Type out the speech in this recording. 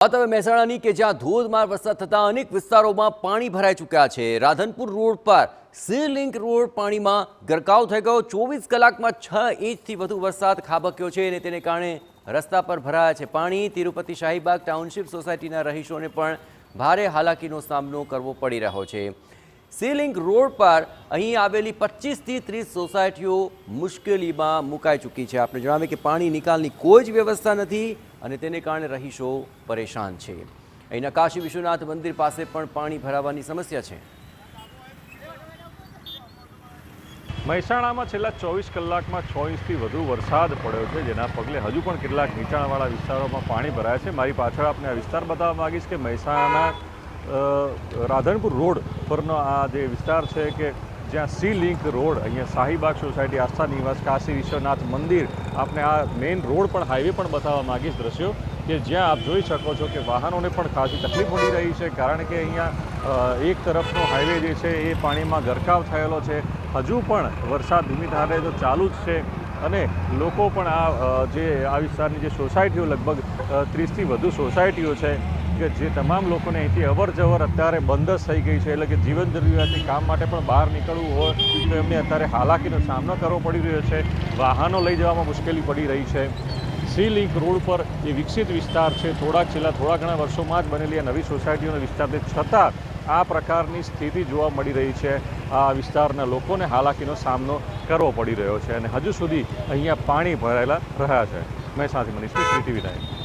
વાત હવે મહેસાણાની કે જ્યાં ધોધમાર વરસાદ થતા અનેક વિસ્તારોમાં પાણી ભરાઈ ચૂક્યા છે। રાધનપુર રોડ પર સી લિંક રોડ પાણીમાં ગરકાવ થઈ ગયો। 24 કલાકમાં 6 ઇંચથી વધુ વરસાદ ખાબક્યો છે અને તેને કારણે રસ્તા પર ભરાયા છે પાણી। તિરુપતિ શાહીબાગ ટાઉનશીપ સોસાયટીના રહીશોને પણ ભારે હાલાકીનો સામનો કરવો પડી રહ્યો છે। સી લિંક રોડ પર અહીં આવેલી 25 થી 30 સોસાયટીઓ મુશ્કેલીમાં મુકાઈ ચૂકી છે। આપણે જણાવીએ કે પાણી નિકાલની કોઈ જ વ્યવસ્થા નથી અને તેને કારણે રહીશો પરેશાન છે। અહીંના કાશી વિશ્વનાથ મંદિર પાસે પણ પાણી ભરાવાની સમસ્યા છે। મહેસાણામાં છેલ્લા 24 કલાકમાં 6 ઇંચથી વધુ વરસાદ પડ્યો છે, જેના પગલે હજુ પણ કેટલાક નીચાણવાળા વિસ્તારોમાં પાણી ભરાયા છે। મારી પાછળ આપને આ વિસ્તાર બતાવવા માંગીશ કે મહેસાણાના રાધનપુર રોડ પરનો આ જે વિસ્તાર છે કે જ્યાં સી લિંક રોડ, અહીંયા શાહીબાગ સોસાયટી, આસ્થા નિવાસ, કાશી વિશ્વનાથ મંદિર, આપને આ મેઇન રોડ પણ હાઈવે પણ બતાવવા માંગીશ દ્રશ્યો કે જ્યાં આપ જોઈ શકો છો કે વાહનોને પણ ખાસી તકલીફ પડી રહી છે, કારણ કે અહીંયા એક તરફનો હાઈવે જે છે એ પાણીમાં ગરકાવ થયેલો છે। હજુ પણ વરસાદ ધીમી ધારે તો ચાલુ જ છે અને લોકો પણ આ વિસ્તારની જે સોસાયટીઓ લગભગ 30થી વધુ સોસાયટીઓ છે કે જે તમામ લોકોને અહીંથી અવર જવર અત્યારે બંધ જ થઈ ગઈ છે, એટલે કે જીવન જરૂરિયાતી કામ માટે પણ બહાર નીકળવું હોય તો એમને અત્યારે હાલાકીનો સામનો કરવો પડી રહ્યો છે। વાહનો લઈ જવામાં મુશ્કેલી પડી રહી છે। સી લિંક રોડ પર એ વિકસિત વિસ્તાર છે, છેલ્લા થોડા ઘણા વર્ષોમાં જ બનેલી આ નવી સોસાયટીઓનો વિસ્તાર છે, છતાં આ પ્રકારની સ્થિતિ જોવા મળી રહી છે। આ વિસ્તારના લોકોને હાલાકીનો સામનો કરવો પડી રહ્યો છે અને હજુ સુધી અહીંયા પાણી ભરાયેલા રહ્યા છે। મહેસાણાથી મનીષ, ટીવી9।